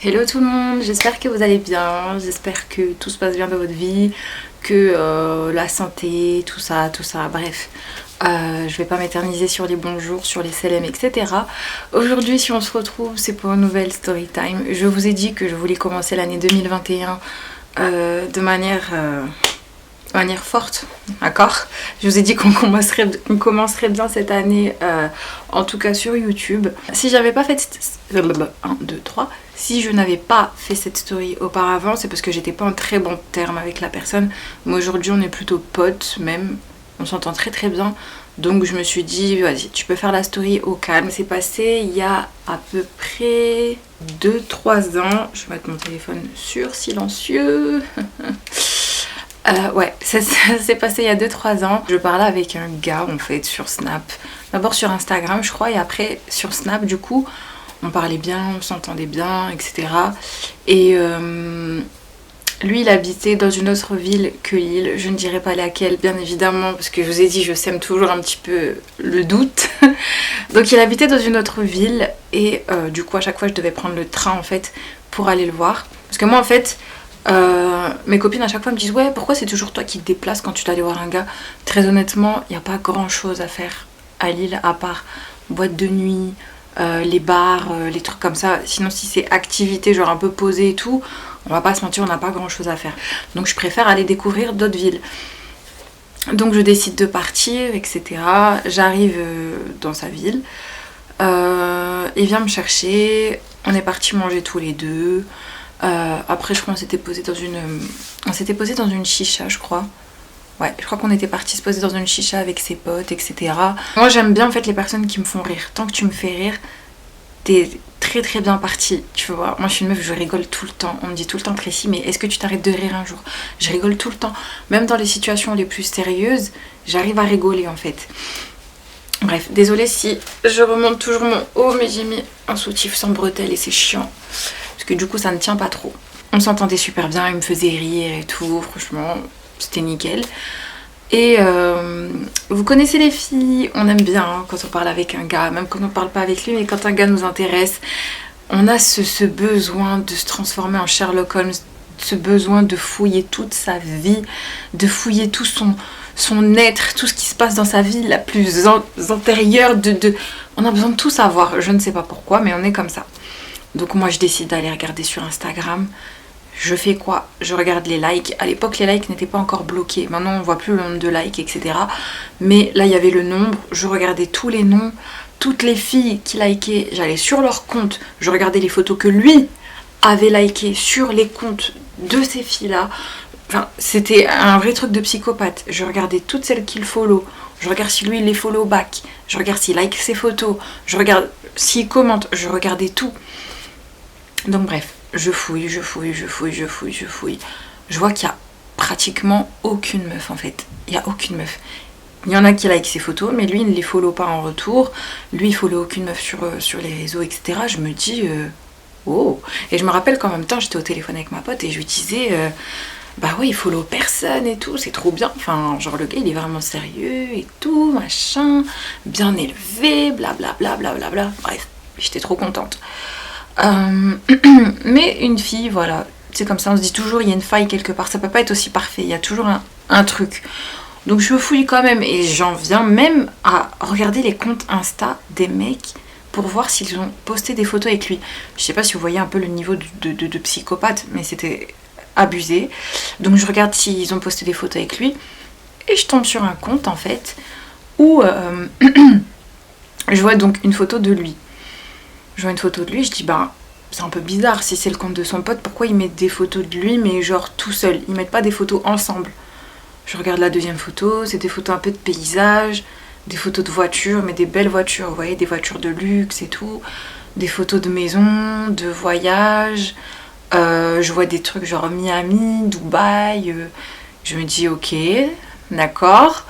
Hello tout le monde, j'espère que vous allez bien, j'espère que tout se passe bien dans votre vie, que la santé, tout ça, bref. Je vais pas m'éterniser sur les bons jours, sur les CLM, etc. Aujourd'hui, si on se retrouve, c'est pour une nouvelle story time. Je vous ai dit que je voulais commencer l'année 2021 de manière forte, d'accord. Je vous ai dit qu'on commencerait bien cette année, en tout cas sur YouTube. Si j'avais pas fait 1, 2, 3, si je n'avais pas fait cette story auparavant, c'est parce que j'étais pas en très bon terme avec la personne. Mais aujourd'hui, on est plutôt potes, même. On s'entend très très bien. Donc je me suis dit, vas-y, tu peux faire la story au calme. C'est passé il y a à peu près 2-3 ans. Je vais mettre mon téléphone sur silencieux. Ouais, ça s'est passé il y a 2-3 ans. Je parlais avec un gars en fait sur Snap. D'abord sur Instagram je crois et après sur Snap du coup. On parlait bien, on s'entendait bien, etc. Et lui il habitait dans une autre ville que Lille. Je ne dirais pas laquelle bien évidemment parce que je vous ai dit je sème toujours un petit peu le doute. Donc il habitait dans une autre ville et du coup à chaque fois je devais prendre le train en fait pour aller le voir. Parce que moi en fait... mes copines à chaque fois me disent ouais pourquoi c'est toujours toi qui te déplaces quand tu dois aller voir un gars. Très honnêtement il n'y a pas grand chose à faire à Lille à part boîte de nuit, les bars, les trucs comme ça. Sinon si c'est activité genre un peu posée et tout, on va pas se mentir, on n'a pas grand chose à faire. Donc je préfère aller découvrir d'autres villes. Donc je décide de partir, etc. J'arrive dans sa ville, il vient me chercher, on est partis manger tous les deux. Après je crois qu'on s'était posé dans une chicha je crois. Ouais, je crois qu'on était partis se poser dans une chicha avec ses potes, etc. Moi j'aime bien en fait les personnes qui me font rire. Tant que tu me fais rire, t'es très très bien parti, tu vois. Moi je suis une meuf, je rigole tout le temps. On me dit tout le temps Tracy, mais est-ce que tu t'arrêtes de rire un jour? Je rigole tout le temps. Même dans les situations les plus sérieuses, j'arrive à rigoler en fait. Bref, désolée si je remonte toujours mon haut, mais j'ai mis un soutif sans bretelles et c'est chiant. Parce que du coup ça ne tient pas trop. On s'entendait super bien, il me faisait rire et tout, franchement c'était nickel. Et vous connaissez les filles, on aime bien hein, quand on parle avec un gars, même quand on ne parle pas avec lui, mais quand un gars nous intéresse, on a ce besoin de se transformer en Sherlock Holmes, ce besoin de fouiller toute sa vie, de fouiller tout son être, tout ce qui se passe dans sa vie la plus antérieure, on a besoin de tout savoir, je ne sais pas pourquoi, mais on est comme ça. Donc moi je décide d'aller regarder sur Instagram. Je fais quoi? Je regarde les likes. À l'époque les likes n'étaient pas encore bloqués. Maintenant on voit plus le nombre de likes, etc. Mais là il y avait le nombre. Je regardais tous les noms. Toutes les filles qui likaient, j'allais sur leur compte. Je regardais les photos que lui avait likées sur les comptes de ces filles-là. Enfin, c'était un vrai truc de psychopathe. Je regardais toutes celles qu'il follow. Je regarde si lui il les follow back. Je regarde s'il like ses photos. Je regarde s'il commente. Je regardais tout. Donc bref, je fouille. Je vois qu'il y a pratiquement aucune meuf en fait. Il y a aucune meuf. Il y en a qui like ses photos, mais lui il ne les follow pas en retour. Lui il follow aucune meuf sur les réseaux, etc. Je me dis oh. Et je me rappelle qu'en même temps j'étais au téléphone avec ma pote et je lui disais bah oui il follow personne et tout, c'est trop bien. Enfin genre le gars il est vraiment sérieux et tout, machin, bien élevé, blablabla. Bref, j'étais trop contente. Mais une fille, voilà, c'est comme ça, on se dit toujours il y a une faille quelque part, ça peut pas être aussi parfait, il y a toujours un truc. Donc je fouille quand même et j'en viens même à regarder les comptes Insta des mecs pour voir s'ils ont posté des photos avec lui. Je sais pas si vous voyez un peu le niveau de psychopathe, mais c'était abusé. Donc je regarde s'ils ont posté des photos avec lui et je tombe sur un compte en fait où je vois donc une photo de lui. Je vois une photo de lui, je dis bah c'est un peu bizarre si c'est le compte de son pote, pourquoi ils mettent des photos de lui mais genre tout seul, ils mettent pas des photos ensemble. Je regarde la deuxième photo, c'est des photos un peu de paysage, des photos de voitures, mais des belles voitures, vous voyez, des voitures de luxe et tout, des photos de maison, de voyage, je vois des trucs genre Miami, Dubaï, je me dis ok, d'accord,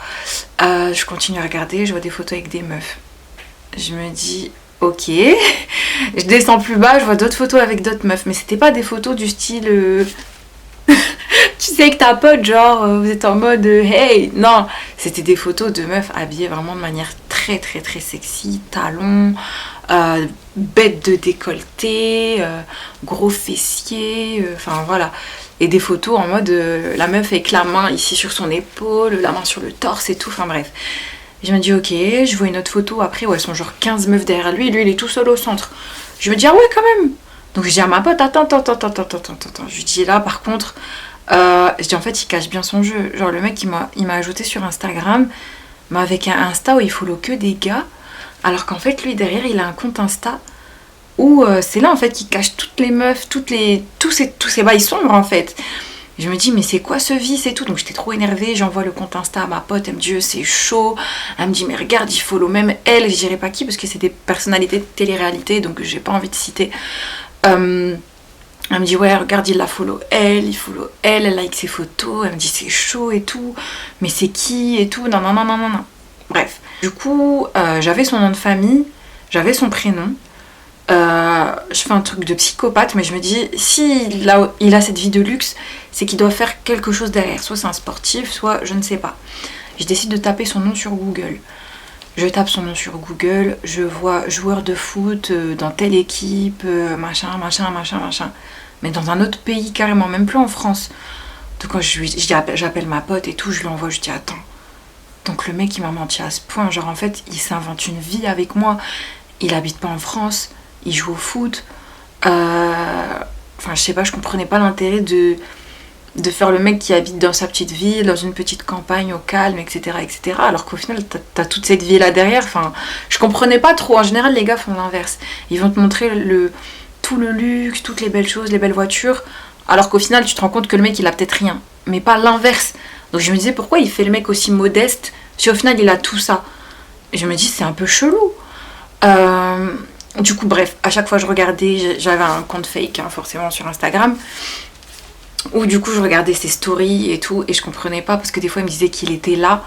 je continue à regarder, je vois des photos avec des meufs, je me dis ok, je descends plus bas, je vois d'autres photos avec d'autres meufs, mais c'était pas des photos du style tu sais que ta pote genre vous êtes en mode hey, non, c'était des photos de meufs habillées vraiment de manière très très très sexy, talons, bête de décolleté, gros fessier, enfin voilà. Et des photos en mode la meuf avec la main ici sur son épaule, la main sur le torse et tout, enfin bref. Et je me dis ok, je vois une autre photo après où elles sont genre 15 meufs derrière lui, et lui il est tout seul au centre. Je me dis ah ouais quand même. Donc je dis à ma pote attends. Je lui dis là par contre, je dis en fait il cache bien son jeu. Genre le mec il m'a ajouté sur Instagram, mais avec un Insta où il follow que des gars, alors qu'en fait lui derrière il a un compte Insta où c'est là en fait qu'il cache toutes les meufs, tous ces bails sombres en fait. Je me dis mais c'est quoi ce vice et tout, donc j'étais trop énervée, j'envoie le compte Insta à ma pote, elle me dit c'est chaud, elle me dit mais regarde il follow même elle, je dirais pas qui parce que c'est des personnalités de télé-réalité donc j'ai pas envie de citer. Elle me dit ouais regarde il la follow elle, il follow elle, elle like ses photos, elle me dit c'est chaud et tout, mais c'est qui et tout, non. Bref, du coup j'avais son nom de famille, j'avais son prénom. Je fais un truc de psychopathe, mais je me dis, si il a cette vie de luxe, c'est qu'il doit faire quelque chose derrière. Soit c'est un sportif, soit je ne sais pas. Je décide de taper son nom sur Google. Je tape son nom sur Google, je vois joueur de foot dans telle équipe, machin. Mais dans un autre pays carrément, même plus en France. Donc quand j'appelle ma pote et tout, je lui envoie, je dis attends. Donc le mec il m'a menti à ce point, genre en fait il s'invente une vie avec moi. Il habite pas en France. Il joue au foot. Enfin, je sais pas, je comprenais pas l'intérêt de faire le mec qui habite dans sa petite ville, dans une petite campagne au calme, etc. Alors qu'au final, t'as toute cette vie là derrière. Enfin, je comprenais pas trop. En général, les gars font l'inverse. Ils vont te montrer tout le luxe, toutes les belles choses, les belles voitures. Alors qu'au final, tu te rends compte que le mec, il a peut-être rien. Mais pas l'inverse. Donc je me disais, pourquoi il fait le mec aussi modeste si au final, il a tout ça. Et je me dis, c'est un peu chelou. Du coup bref, à chaque fois je regardais, j'avais un compte fake hein, forcément sur Instagram, où du coup je regardais ses stories et tout, et je comprenais pas parce que des fois il me disait qu'il était là,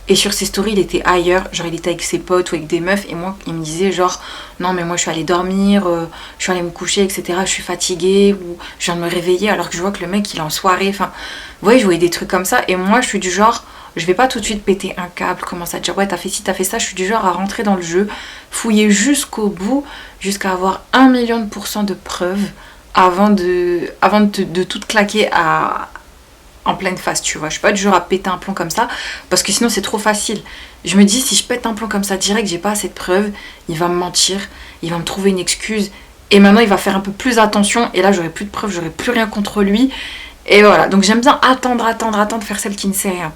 et sur ses stories il était ailleurs, genre il était avec ses potes ou avec des meufs, et moi il me disait genre non mais moi je suis allée dormir, je suis allée me coucher etc, je suis fatiguée, ou je viens de me réveiller alors que je vois que le mec il est en soirée, enfin vous voyez je voyais des trucs comme ça, et moi je suis du genre je vais pas tout de suite péter un câble, commencer à dire ouais t'as fait ci, t'as fait ça, je suis du genre à rentrer dans le jeu, fouiller jusqu'au bout, jusqu'à avoir 1 million % de preuves avant de tout claquer en pleine face, tu vois. Je suis pas du genre à péter un plomb comme ça, parce que sinon c'est trop facile. Je me dis si je pète un plomb comme ça direct, j'ai pas assez de preuves, il va me mentir, il va me trouver une excuse, et maintenant il va faire un peu plus attention, et là j'aurai plus de preuves, j'aurai plus rien contre lui, et voilà. Donc j'aime bien attendre, faire celle qui ne sait rien.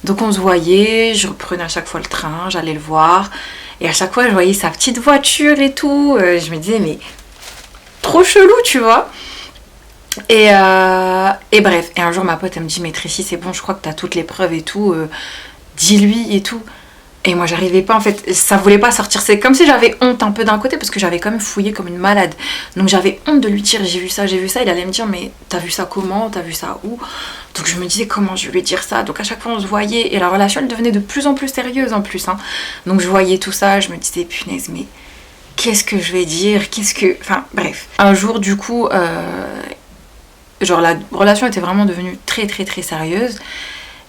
Donc on se voyait, je reprenais à chaque fois le train, j'allais le voir. Et à chaque fois je voyais sa petite voiture et tout. Je me disais mais trop chelou tu vois. Et bref, et un jour ma pote elle me dit mais Tracy c'est bon je crois que t'as toutes les preuves et tout. Dis-lui et tout. Et moi j'arrivais pas en fait, ça voulait pas sortir. C'est comme si j'avais honte un peu d'un côté parce que j'avais quand même fouillé comme une malade. Donc j'avais honte de lui dire j'ai vu ça. Il allait me dire mais t'as vu ça comment, t'as vu ça où. Donc je me disais comment je vais lui dire ça. Donc à chaque fois on se voyait et la relation elle devenait de plus en plus sérieuse en plus. Hein. Donc je voyais tout ça, je me disais punaise mais qu'est-ce que je vais dire, Enfin bref. Un jour du coup, genre la relation était vraiment devenue très sérieuse.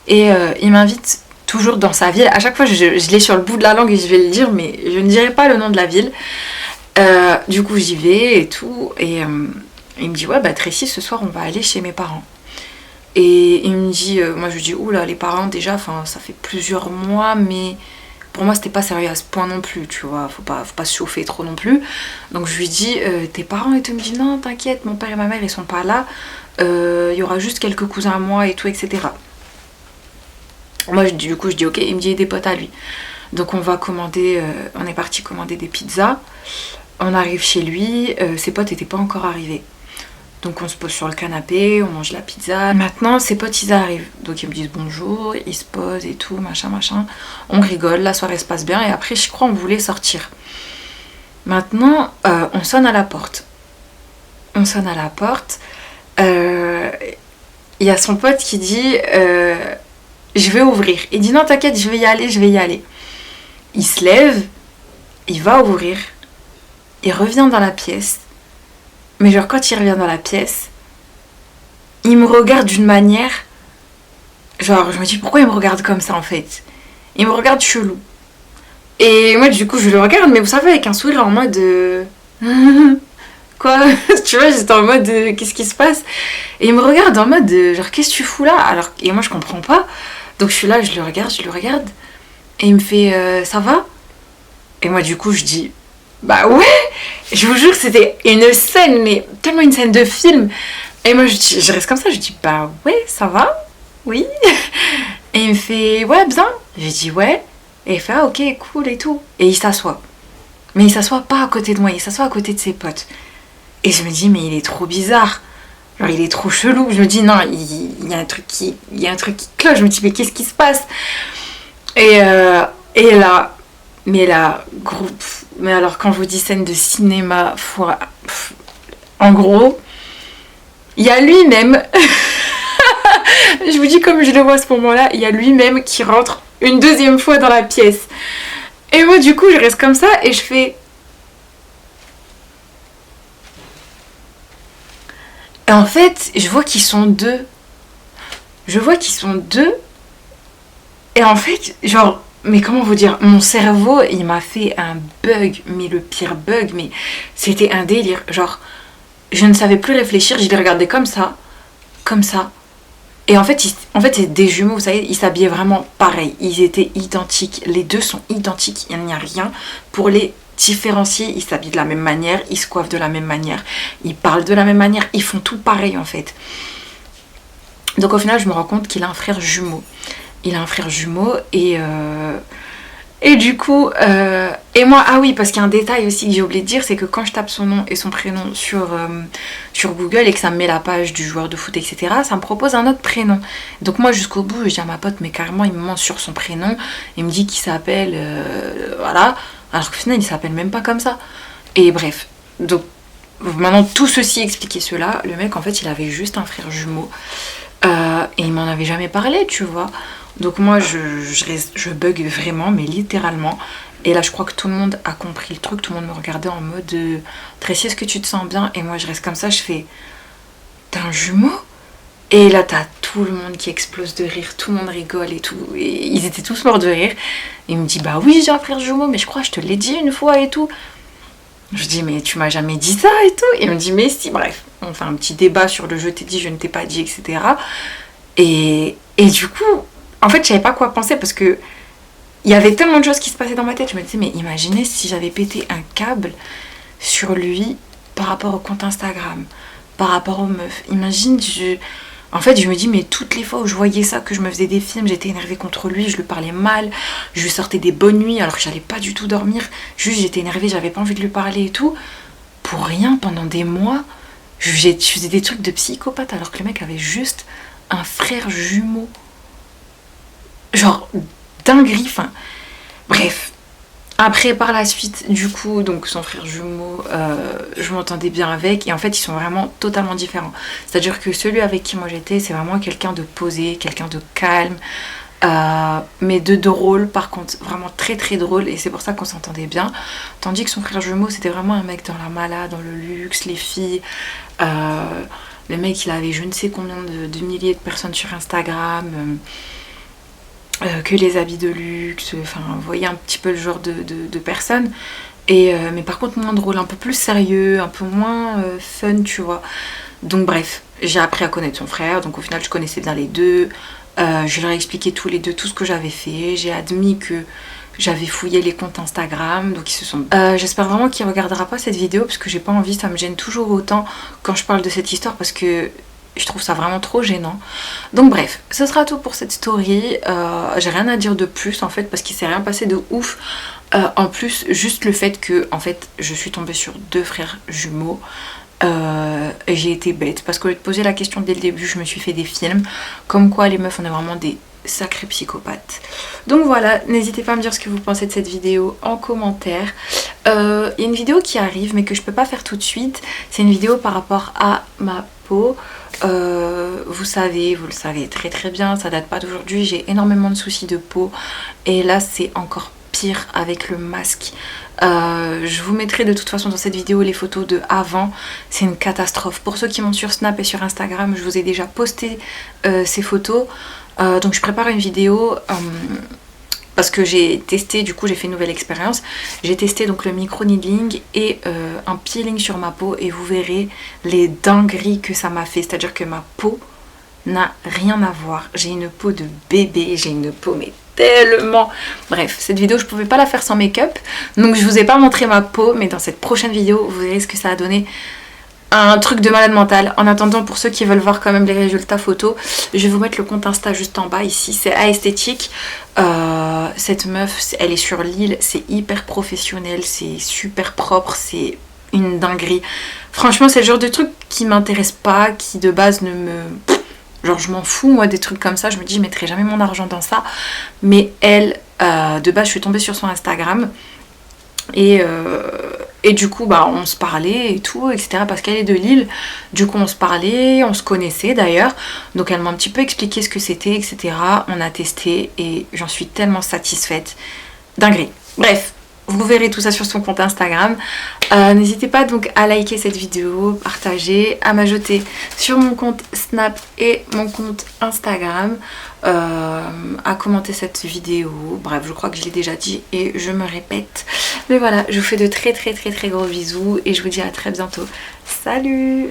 Et il m'invite toujours dans sa ville. À chaque fois, je l'ai sur le bout de la langue et je vais le dire, mais je ne dirai pas le nom de la ville. Du coup, j'y vais et tout. Et il me dit, ouais, bah Tracy, ce soir, on va aller chez mes parents. Et il me dit, moi je lui dis, oula, les parents, déjà, ça fait plusieurs mois, mais pour moi, c'était pas sérieux à ce point non plus, tu vois. Faut pas se chauffer trop non plus. Donc je lui dis, tes parents et tout. Il me dit, non, t'inquiète, mon père et ma mère, ils sont pas là. Il y aura juste quelques cousins à moi et tout, etc. Moi, du coup, je dis ok, il me dit des potes à lui. Donc on est parti commander des pizzas. On arrive chez lui, ses potes n'étaient pas encore arrivés. Donc on se pose sur le canapé, on mange la pizza. Maintenant, ses potes, ils arrivent. Donc ils me disent bonjour, ils se posent et tout, machin. On rigole, la soirée se passe bien. Et après, je crois, on voulait sortir. Maintenant, on sonne à la porte. Il y a son pote qui dit... je vais ouvrir. Il dit non t'inquiète, je vais y aller. Il se lève, il va ouvrir, il revient dans la pièce. Mais genre quand il revient dans la pièce, il me regarde d'une manière, genre je me dis pourquoi il me regarde comme ça en fait. Il me regarde chelou. Et moi du coup je le regarde, mais vous savez avec un sourire en mode quoi, tu vois, j'étais en mode qu'est-ce qui se passe? Et il me regarde en mode genre qu'est-ce que tu fous là? Alors, et moi je comprends pas. Donc je suis là, je le regarde. Et il me fait ça va? Et moi du coup je dis bah ouais. Je vous jure que c'était une scène, mais tellement une scène de film. Et moi je reste comme ça, je dis bah ouais ça va? Oui. Et il me fait ouais bien. J'ai dit ouais. Et il fait ah ok cool et tout. Et il s'assoit. Mais il s'assoit pas à côté de moi, il s'assoit à côté de ses potes. Et je me dis mais il est trop bizarre. Genre il est trop chelou. Je me dis non, il y a un truc qui cloche. Je me dis mais qu'est-ce qui se passe? Et, euh, et là, mais là, groupe. Mais alors quand je vous dis scène de cinéma, en gros, il y a lui-même, je vous dis comme je le vois à ce moment-là, il y a lui-même qui rentre une deuxième fois dans la pièce. Et moi du coup je reste comme ça et je fais... Et en fait, je vois qu'ils sont deux. Et en fait, genre, mais comment vous dire, mon cerveau, il m'a fait un bug, mais le pire bug, mais c'était un délire. Genre, je ne savais plus réfléchir, je les regardais comme ça. Et en fait c'est des jumeaux, vous savez, ils s'habillaient vraiment pareil. Ils étaient identiques, les deux sont identiques, il n'y a rien pour les différencier. Ils s'habillent de la même manière, ils se coiffent de la même manière, ils parlent de la même manière, ils font tout pareil en fait. Donc au final, je me rends compte qu'il a un frère jumeau. Il a un frère jumeau et du coup, et moi, ah oui, parce qu'il y a un détail aussi que j'ai oublié de dire, c'est que quand je tape son nom et son prénom sur Google et que ça me met la page du joueur de foot, etc., ça me propose un autre prénom. Donc moi, jusqu'au bout, je dis à ma pote, mais carrément, il me ment sur son prénom, il me dit qu'il s'appelle, voilà, alors qu'au final, il s'appelle même pas comme ça. Et bref, donc maintenant, tout ceci expliqué cela, le mec, en fait, il avait juste un frère jumeau. Et il m'en avait jamais parlé, tu vois. Donc moi, je bug vraiment, mais littéralement. Et là, je crois que tout le monde a compris le truc. Tout le monde me regardait en mode Tracy, est-ce que tu te sens bien? Et moi, je reste comme ça, je fais t'as un jumeau? Et là, t'as tout le monde qui explose de rire. Tout le monde rigole et tout. Et ils étaient tous morts de rire. Et il me dit bah oui, j'ai un frère jumeau, mais je crois que je te l'ai dit une fois et tout. Je dis mais tu m'as jamais dit ça et tout. Et il me dit mais si, bref. On fait un petit débat sur le je t'ai dit, je ne t'ai pas dit, etc. Et du coup, en fait, je savais pas quoi penser parce que il y avait tellement de choses qui se passaient dans ma tête. Je me disais, mais imaginez si j'avais pété un câble sur lui par rapport au compte Instagram, par rapport aux meufs. Imagine, en fait, je me dis, mais toutes les fois où je voyais ça, que je me faisais des films, j'étais énervée contre lui, je lui parlais mal, je lui sortais des bonnes nuits alors que j'allais pas du tout dormir. Juste, j'étais énervée, j'avais pas envie de lui parler et tout. Pour rien, pendant des mois, je faisais des trucs de psychopathe alors que le mec avait juste un frère jumeau. Genre, dinguerie, enfin. Bref. Après, par la suite, du coup, donc son frère jumeau, je m'entendais bien avec. Et en fait, ils sont vraiment totalement différents. C'est-à-dire que celui avec qui moi j'étais, c'est vraiment quelqu'un de posé, quelqu'un de calme. Mais de drôle, par contre, vraiment très très drôle. Et c'est pour ça qu'on s'entendait bien. Tandis que son frère jumeau, c'était vraiment un mec dans la mala, dans le luxe, les filles. Le mec, il avait je ne sais combien de milliers de personnes sur Instagram. Que les habits de luxe, enfin vous voyez un petit peu le genre de personnes. Mais par contre moins drôle, un peu plus sérieux, un peu moins fun, tu vois. Donc bref, j'ai appris à connaître son frère, donc au final je connaissais bien les deux. Je leur ai expliqué tous les deux tout ce que j'avais fait. J'ai admis que j'avais fouillé les comptes Instagram, donc ils se sont... j'espère vraiment qu'il ne regardera pas cette vidéo parce que j'ai pas envie, ça me gêne toujours autant quand je parle de cette histoire parce que je trouve ça vraiment trop gênant. Donc bref, ce sera tout pour cette story. J'ai rien à dire de plus en fait parce qu'il s'est rien passé de ouf. En plus, juste le fait que en fait, je suis tombée sur deux frères jumeaux. Et j'ai été bête parce qu'au lieu de poser la question dès le début, je me suis fait des films. Comme quoi les meufs, on est vraiment des sacrés psychopathes. Donc voilà, n'hésitez pas à me dire ce que vous pensez de cette vidéo en commentaire. Il y a une vidéo qui arrive mais que je peux pas faire tout de suite. C'est une vidéo par rapport à ma peau. Vous le savez très très bien, ça date pas d'aujourd'hui, j'ai énormément de soucis de peau et là c'est encore pire avec le masque. Je vous mettrai de toute façon dans cette vidéo les photos de avant, c'est une catastrophe. Pour ceux qui montent sur Snap et sur Instagram, je vous ai déjà posté ces photos, donc je prépare une vidéo parce que j'ai testé, du coup j'ai fait une nouvelle expérience, j'ai testé donc le micro needling et un peeling sur ma peau et vous verrez les dingueries que ça m'a fait, c'est à dire que ma peau n'a rien à voir, j'ai une peau de bébé, j'ai une peau mais tellement... Bref, cette vidéo je pouvais pas la faire sans make-up, donc je vous ai pas montré ma peau, mais dans cette prochaine vidéo vous verrez ce que ça a donné. Un truc de malade mental. En attendant, pour ceux qui veulent voir quand même les résultats photos, je vais vous mettre le compte Insta juste en bas ici, c'est Aesthétique. Cette meuf, elle est sur Lille, c'est hyper professionnel, c'est super propre, c'est une dinguerie. Franchement, c'est le genre de truc qui m'intéresse pas, qui de base ne me... Genre je m'en fous moi des trucs comme ça, je me dis je mettrai jamais mon argent dans ça. Mais elle, de base je suis tombée sur son Instagram. Et du coup bah on se parlait et tout etc, parce qu'elle est de Lille, du coup on se parlait, on se connaissait d'ailleurs, donc elle m'a un petit peu expliqué ce que c'était etc, on a testé et j'en suis tellement satisfaite, dinguerie. Bref, vous verrez tout ça sur son compte Instagram. N'hésitez pas donc à liker cette vidéo, partager, à m'ajouter sur mon compte Snap et mon compte Instagram, à commenter cette vidéo. Bref, je crois que je l'ai déjà dit et je me répète. Mais voilà, je vous fais de très gros bisous et je vous dis à très bientôt. Salut!